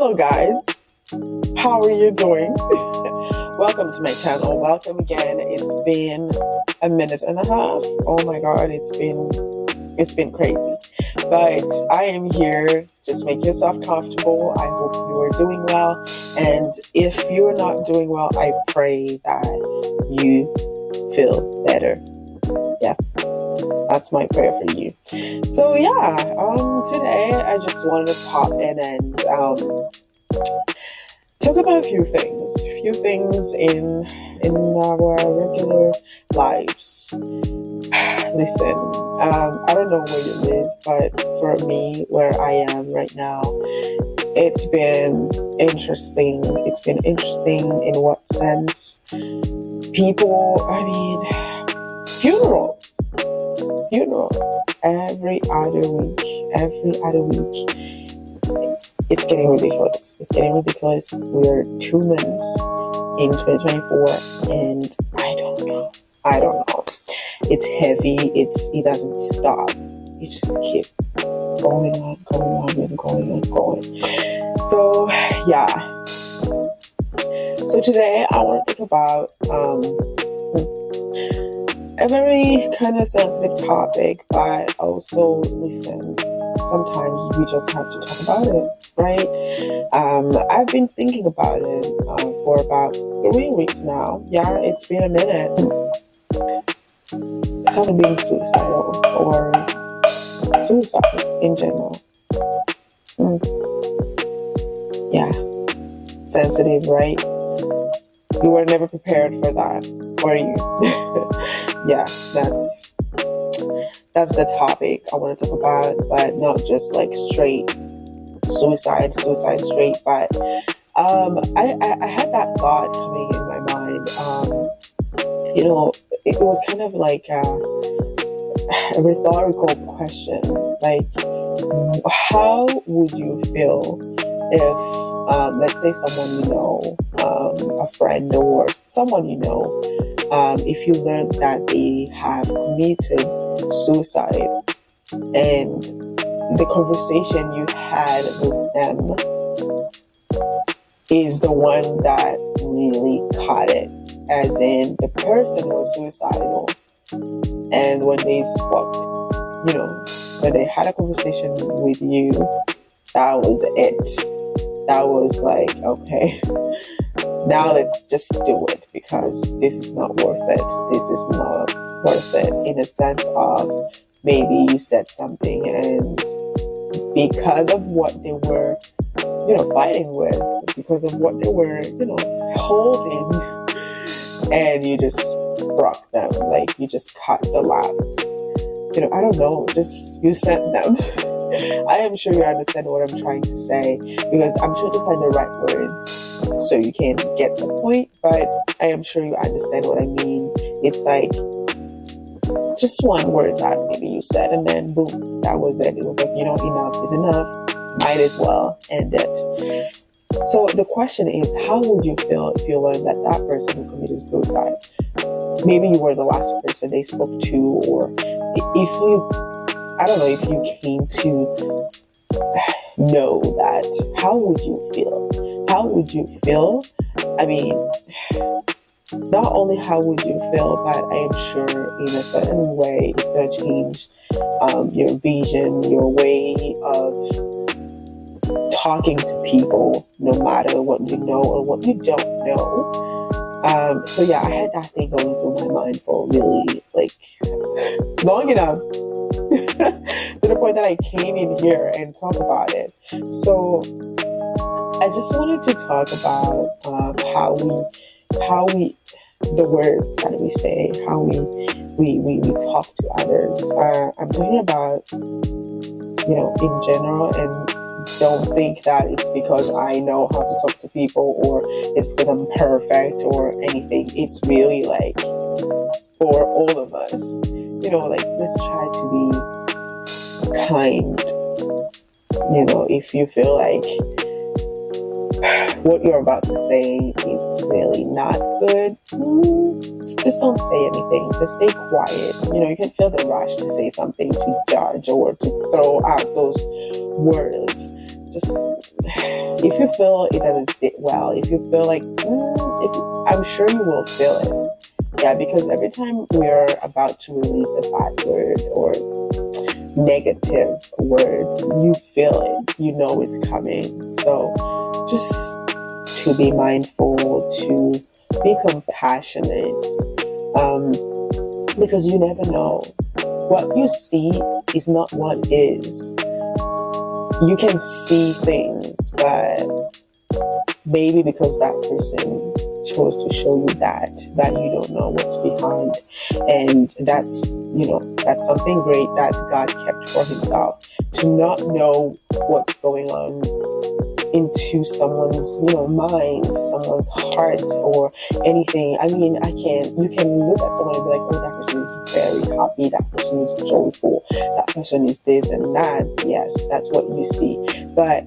Hello guys, how are you doing? Welcome to my channel. Welcome again. It's been a minute and a half. Oh my god, it's been crazy. But I am here. Just make yourself comfortable. I hope you are doing well. And if you're not doing well, I pray that you feel better. Yes. That's my prayer for you. So yeah, today I just wanted to pop in and talk about a few things in our regular lives. Listen, I don't know where you live, but for me, where I am right now, it's been interesting. It's been interesting in what sense? People, funerals every other week. It's getting ridiculous. We're 2 months in 2024 and I don't know. It's heavy. It doesn't stop. It just keeps going on. So yeah. So today I want to talk about a very kind of sensitive topic, but also, listen, sometimes we just have to talk about it, right? I've been thinking about it for about 3 weeks now. Yeah, it's been a minute. Someone being suicidal or suicide in general. Yeah, sensitive, right? You were never prepared for that, were you? Yeah, that's the topic I want to talk about, but not just like straight suicide straight, but I had that thought coming in my mind. It was kind of like a rhetorical question, like, how would you feel if, let's say someone you know, a friend or someone you know, if you learn that they have committed suicide and the conversation you had with them is the one that really caught it, as in the person was suicidal, and when they spoke, when they had a conversation with you, that was it. That was like, okay, now let's just do it, because this is not worth it. This is not worth it, in a sense of maybe you said something and because of what they were, fighting with, because of what they were, holding, and you just broke them, like you just cut the last, I don't know, just you sent them. I am sure you understand what I'm trying to say, because I'm trying to find the right words so you can get the point, but I am sure you understand what I mean. It's like just one word that maybe you said, and then boom, that was it. It was like, enough is enough. Might as well end it. So the question is, how would you feel if you learned that that person who committed suicide, maybe you were the last person they spoke to, or if you came to know that, how would you feel? How would you feel? I mean, not only how would you feel, but I am sure in a certain way it's going to change your vision, your way of talking to people, no matter what you know or what you don't know. So yeah, I had that thing going through my mind for really long enough to the point that I came in here and talk about it. So I just wanted to talk about how we the words that we say, how we talk to others. I'm talking about, in general, and don't think that it's because I know how to talk to people or it's because I'm perfect or anything. It's really like for all of us, let's try to be kind. If you feel like what you're about to say is really not good, just don't say anything. Just stay quiet. You can feel the rush to say something, to judge, or to throw out those words. Just if you feel it doesn't sit well, if you feel like, I'm sure you will feel it. Yeah, because every time we're about to release a bad word or negative words, you feel it, you know it's coming. So just to be mindful, to be compassionate, because you never know. What you see is not what is. You can see things, but maybe because that person chose to show you that you don't know what's behind. And that's something great that God kept for himself, to not know what's going on into someone's, mind, someone's heart or anything. I mean, you can look at someone and be like, oh, that person is very happy, that person is joyful, that person is this and that. Yes, that's what you see. But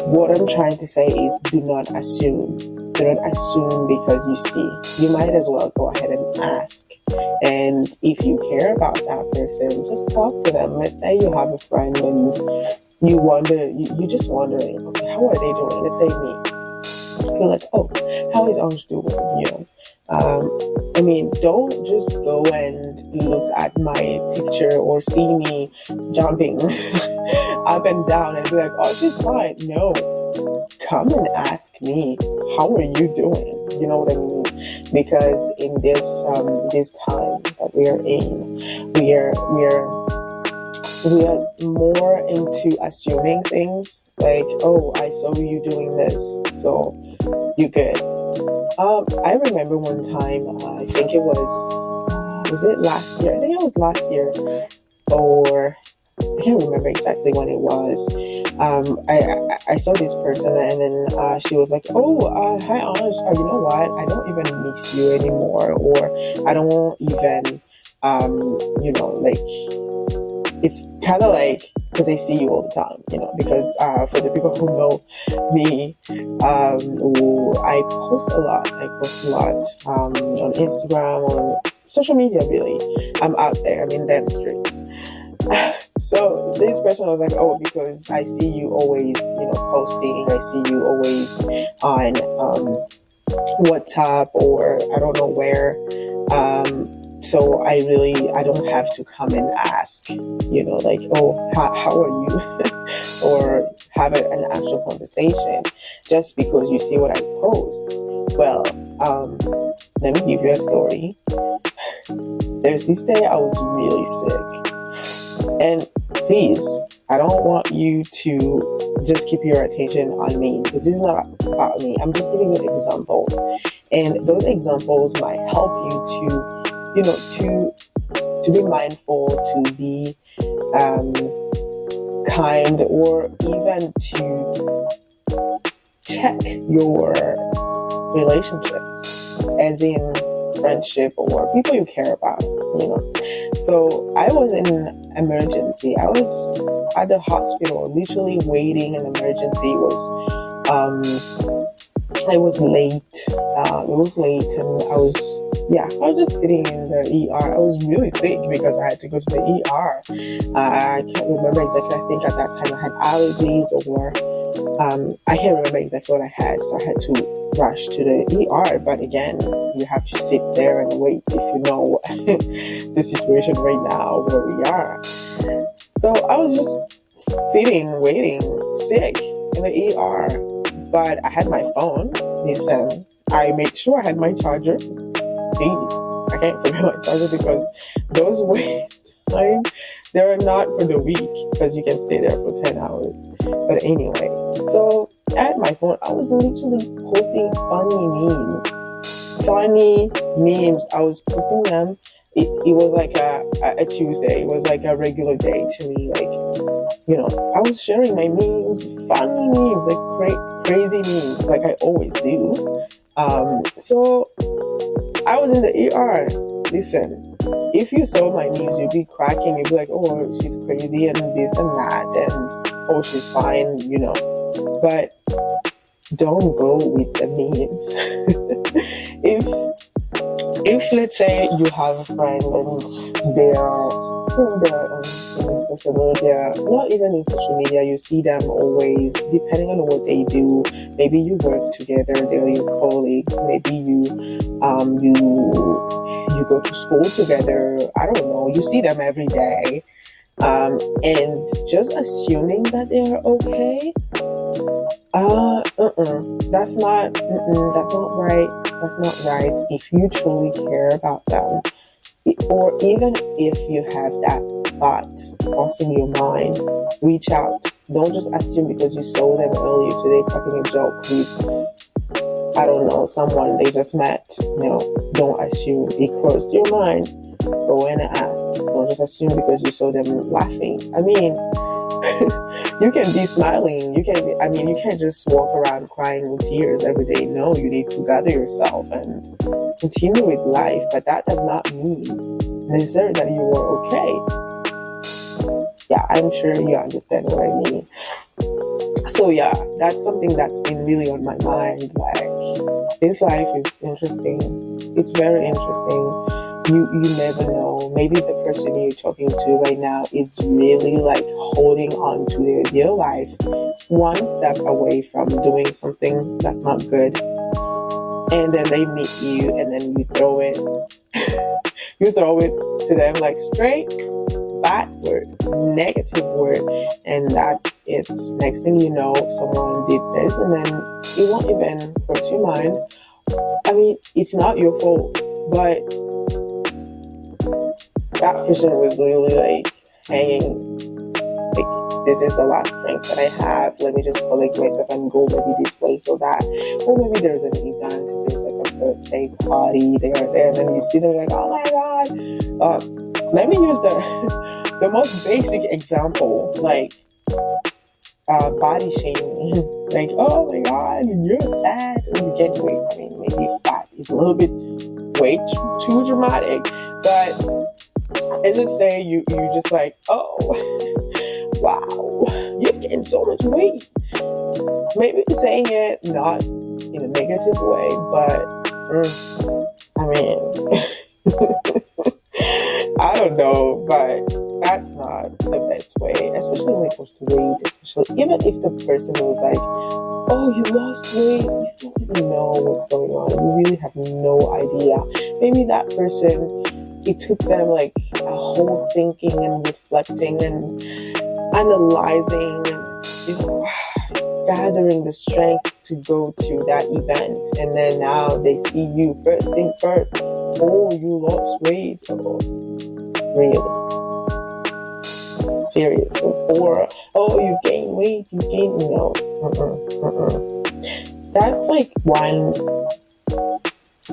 what I'm trying to say is, do not assume. Do not assume because you see. You might as well go ahead and ask. And if you care about that person, just talk to them. Let's say you have a friend and you wonder, you're just wondering, okay, how are they doing? Let's say me. You're like, oh, how is Ange doing? I mean, don't just go and look at my picture or see me jumping up and down and be like, oh, she's fine. No, come and ask me, how are you doing? You know what I mean? Because in this time that we are in, we are more into assuming things like, oh, I saw you doing this, so you're good. I remember one time, I think it was it last year? I think it was last year, or I can't remember exactly when it was. I saw this person and then she was like, oh, hi Ange, you know what? I don't even miss you anymore, or I don't even, it's kind of like, because I see you all the time, because for the people who know me, I post a lot. On Instagram, on social media, really. I'm out there. I'm in them streets. So this person was like, oh, because I see you always, posting. I see you always on WhatsApp or I don't know where. So I don't have to come and ask, like, oh, how are you? Or have an actual conversation just because you see what I post. Well, let me give you a story. There's this day I was really sick. And please, I don't want you to just keep your attention on me, because this is not about me. I'm just giving you examples. And those examples might help you to be mindful, to be kind, or even to check your relationships, as in friendship or people you care about, So I was in an emergency. I was at the hospital, literally waiting in emergency. It was late. And I was just sitting in the ER. I was really sick because I had to go to the ER. I can't remember exactly. I think at that time I had allergies, or I can't remember exactly what I had. So I had to rush to the ER. But again, you have to sit there and wait if you know the situation right now where we are. So I was just sitting, waiting, sick in the ER. But I had my phone. Listen, I made sure I had my charger. Please, I can't forget my charger, because those wait time, they're not for the week, because you can stay there for 10 hours. But anyway, so I had my phone. I was literally posting funny memes. I was posting them. It was like a Tuesday. It was like a regular day to me. Like, I was sharing my memes, funny memes, like crazy memes, like I always do. So I was in the ER. Listen, if you saw my memes, you'd be cracking. You'd be like, oh, she's crazy and this and that, and oh, she's fine, But don't go with the memes. If let's say you have a friend and they're in social media, not even in social media, you see them always, depending on what they do. Maybe you work together, they're your colleagues. Maybe you go to school together. I don't know. You see them every day. And just assuming that they are okay, that's not right. That's not right. If you truly care about them, or even if you have that thought crossing your mind, reach out. Don't just assume because you saw them earlier today cracking a joke with, I don't know, someone they just met. No, don't assume. It crossed your mind. Go in and ask. Don't just assume because you saw them laughing. I mean, you can be smiling. You can't just walk around crying with tears every day. No, you need to gather yourself and continue with life. But that does not mean necessarily that you are okay. Yeah, I'm sure you understand what I mean. So yeah, that's something that's been really on my mind. Like, this life is interesting. It's very interesting. You never know. Maybe the person you're talking to right now is really like holding on to their dear life, one step away from doing something that's not good. And then they meet you, and then you throw it to them like straight backward, negative word, and that's it. Next thing you know, someone did this, and then it won't even cross your mind. I mean, it's not your fault, but that person was literally like hanging, like, this is the last drink that I have. Let me just collect myself and go maybe this place or that. Or maybe there's an event, there's like a birthday party, they are there, and then you see them like, oh my god. Let me use the most basic example, like body shaming. Like, oh my god, you're fat, and you get weight. I mean, maybe fat is a little bit way too dramatic, but let's just say you just like, oh, wow, you've gained so much weight. Maybe saying it not in a negative way, but I mean, I don't know, but that's not the best way, especially when it comes to weight. Especially even if the person was like, oh, you lost weight, you don't even know what's going on. You really have no idea. Maybe that person, it took them like a whole thinking and reflecting and analyzing and, gathering the strength to go to that event. And then now they see you, first thing first, oh, you lost weight. Oh, really? Seriously? Or, oh, you gained weight, no. That's like one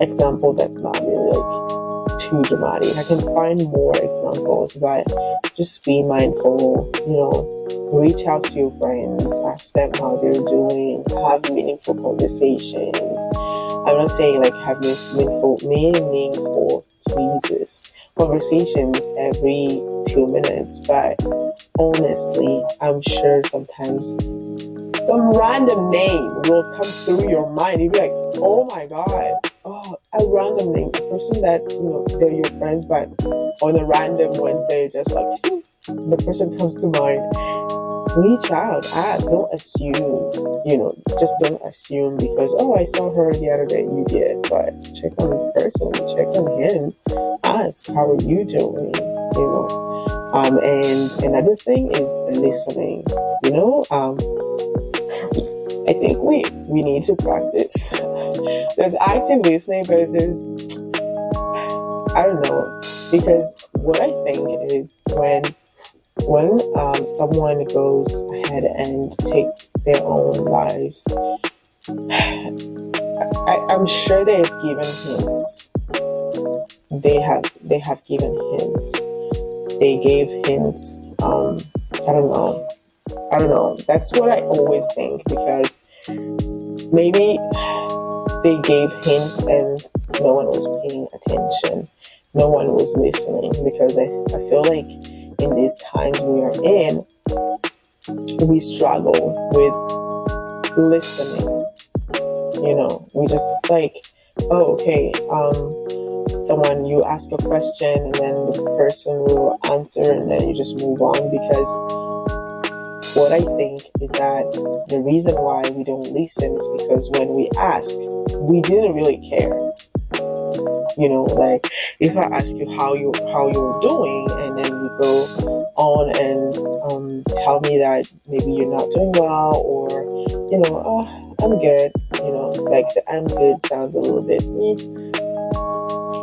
example that's not really like too dramatic. I can find more examples, but just be mindful, reach out to your friends, ask them how they're doing, have meaningful conversations. I'm not saying like have meaningful Jesus conversations every 2 minutes, but honestly, I'm sure sometimes some random name will come through your mind. You'll be like, oh my god, a random name, a person that they're your friends, but on a random Wednesday, just like the person comes to mind. Reach out, ask, don't assume, just don't assume because, oh, I saw her the other day, you did, but check on the person, check on him, ask, how are you doing, and another thing is listening, I think we need to practice. There's active listening, but there's, I don't know, because what I think is when someone goes ahead and take their own lives, I'm sure they have given hints. They have given hints. They gave hints. I don't know. That's what I always think, because maybe they gave hints and no one was paying attention. No one was listening, because I feel like in these times we are in, we struggle with listening. We just like, oh, okay, someone, you ask a question and then the person will answer and then you just move on. Because what I think is that the reason why we don't listen is because when we asked, we didn't really care. Like if I ask you how you're doing, and then you go on and tell me that maybe you're not doing well, or oh, I'm good. Like the I'm good sounds a little bit.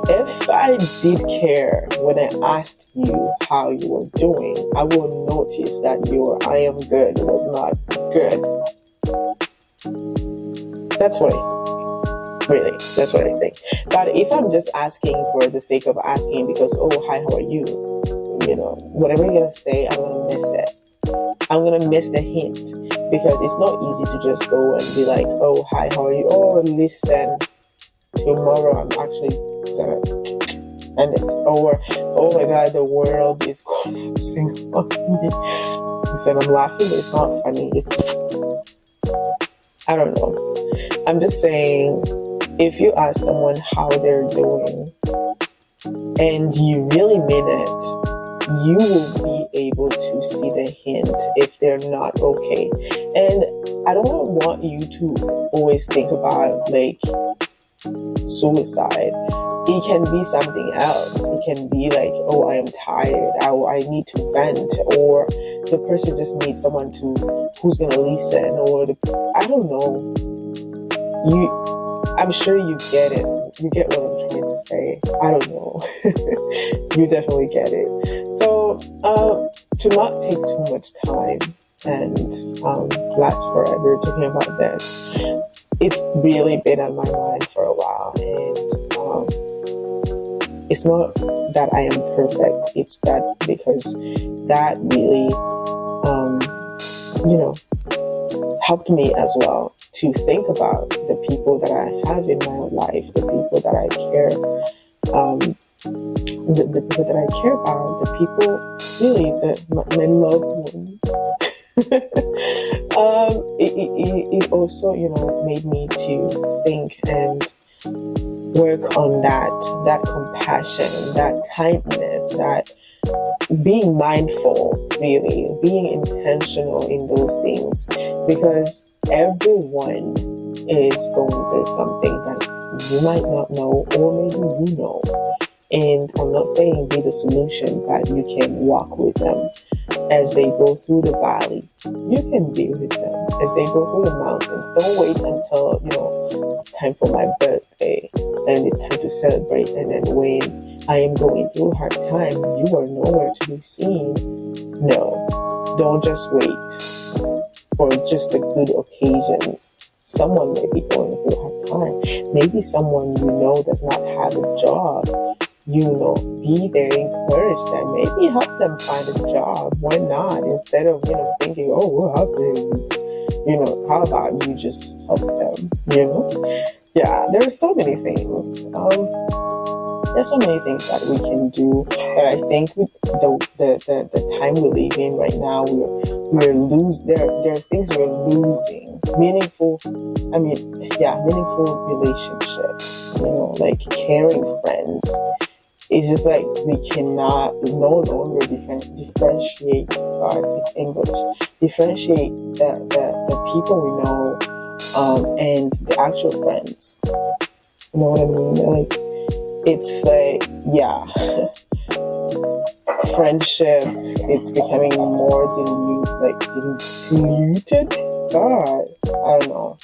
If I did care when I asked you how you were doing, I will notice that your I am good was not good. That's what I think. Really, that's what I think. But if I'm just asking for the sake of asking because, oh, hi, how are you? Whatever you're going to say, I'm going to miss it. I'm going to miss the hint, because it's not easy to just go and be like, oh, hi, how are you? Oh, listen, tomorrow I'm actually going to end it. Or, oh my God, the world is collapsing on me. Listen, I'm laughing, but it's not funny. It's just, I don't know. I'm just saying, if you ask someone how they're doing and you really mean it, you will be able to see the hint if they're not okay. And I don't want you to always think about like suicide. It can be something else. It can be like, oh, I am tired, I need to vent, or the person just needs someone who's gonna listen, or I don't know. I'm sure you get it. You get what I'm trying to say. I don't know. You definitely get it. So, to not take too much time and last forever talking about this, it's really been on my mind for a while. And it's not that I am perfect. It's that because that really, helped me as well to think about the people that I have in my life, the people that I care, the people that I care about, the people, really, my loved ones. It also, made me to think and work on that compassion, that kindness, that being mindful, really, being intentional in those things, because everyone is going through something that you might not know, or maybe you know. And I'm not saying be the solution, but you can walk with them as they go through the valley. You can be with them as they go through the mountains. Don't wait until, it's time for my birthday and it's time to celebrate. And then when I am going through a hard time, you are nowhere to be seen. No, don't just wait for just the good occasions. Someone may be going through a hard time. Maybe someone does not have a job. Be there, encourage them, maybe help them find a job. Why not? Instead of, thinking, oh, what happened? How about you just help them, Yeah, there are so many things. There's so many things that we can do, but I think with the time we live in right now, there are things we're losing. Meaningful relationships, like caring friends. It's just like we cannot no longer differentiate. It's English. Differentiate the people we know and the actual friends. You know what I mean? Like, it's like, friendship, it's becoming more diluted. God, I don't know.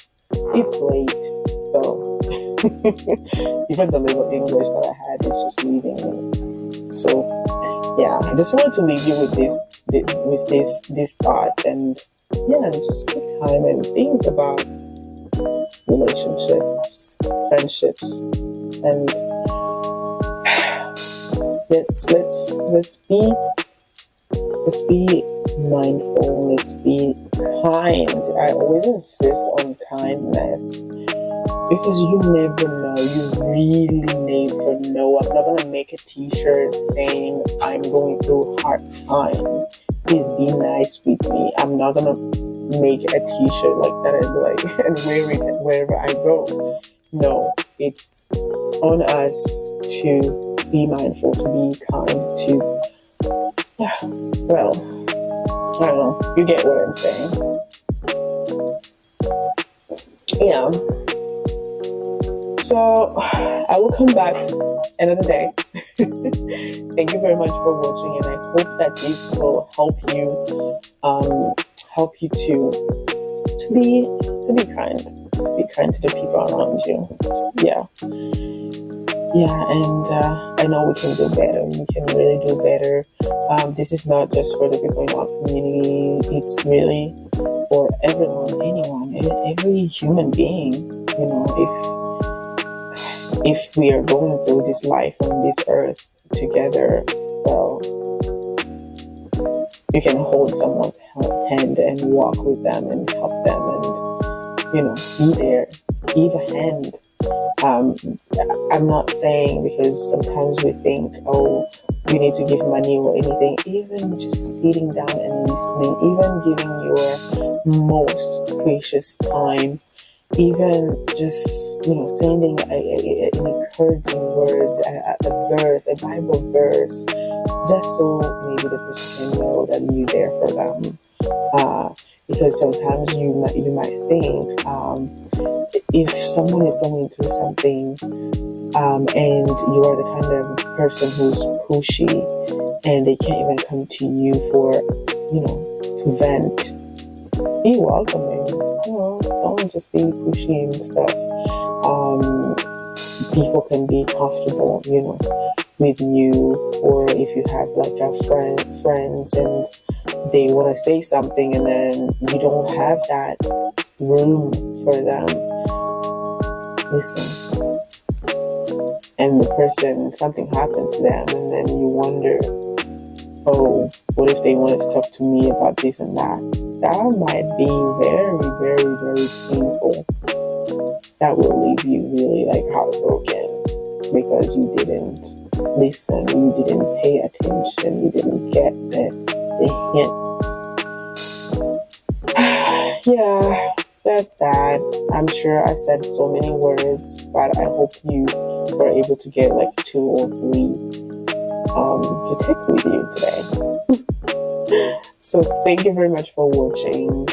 It's late, so even the little English that I had is just leaving me. So, I just wanted to leave you with this thought, and just take time and think about relationships, friendships, and let's be mindful. Let's be kind. I always insist on kindness, because you never know. You really never know. I'm not gonna make a t-shirt saying I'm going through hard times, please be nice with me. I'm not gonna make a t-shirt like that and wear it wherever I go. No, it's on us to be mindful, to be kind, to, yeah, well, I don't know, you get what I'm saying. Yeah. So I will come back another day. Thank you very much for watching, and I hope that this will help you to be kind. Be kind to the people around you. Yeah. And I know we can do better. We can really do better. This is not just for the people in our community. It's really for everyone, anyone, every human being. You know, if we are going through this life on this earth together, well, you can hold someone's hand and walk with them and help them and, you know, be there, give a hand. I'm not saying, because sometimes we think, oh, we need to give money or anything. Even just sitting down and listening, even giving your most precious time, even just, you know, sending an encouraging word, a verse, a Bible verse, just so maybe the person can know that you're there for them. Because sometimes you might think, if someone is going through something, and you are the kind of person who's pushy, and they can't even come to you for, you know, to vent, be welcoming. You know, don't just be pushy and stuff. People can be comfortable, you know, with you, or if you have like a friends and they want to say something and then you don't have that room for them, listen. And the person, something happened to them, and then you wonder, oh, what if they wanted to talk to me about this and that? That might be very, very, very painful. That will leave you really like heartbroken, because you didn't listen, you didn't pay attention, you didn't get the hints. Yeah, that's that. I'm sure I said so many words, but I hope you were able to get like 2 or 3 to take with you today. So thank you very much for watching.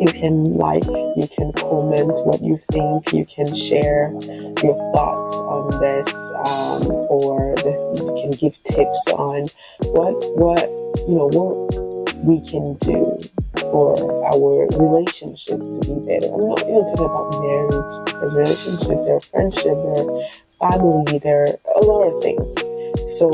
You can like, you can comment what you think, you can share your thoughts on this, or you can give tips on what we can do for our relationships to be better. I'm not even talking about marriage, because relationships, they're friendship, they're family, they're a lot of things. So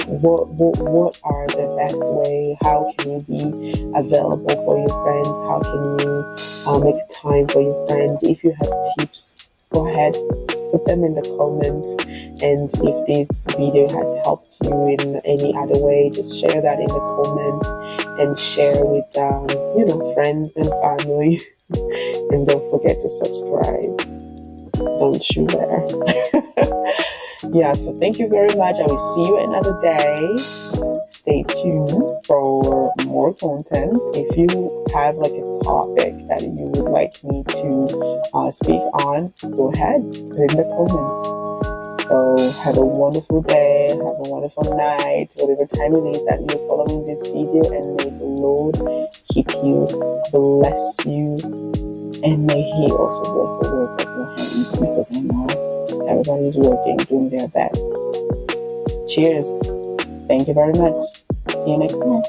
what are the best way? How can you be available for your friends? How can you make time for your friends? If you have tips, go ahead, put them in the comments. And if this video has helped you in any other way, just share that in the comments and share with friends and family. And don't forget to subscribe. Don't you dare. Yeah, so thank you very much. I will see you another day. Stay tuned for more content. If you have like a topic that you would like me to speak on, go ahead, put it in the comments. So have a wonderful day, have a wonderful night, whatever time it is that you're following this video, and may the Lord keep you, bless you, and may He also bless the work of your hands, because I know everybody's working, doing their best. Cheers. Thank you very much. See you next time.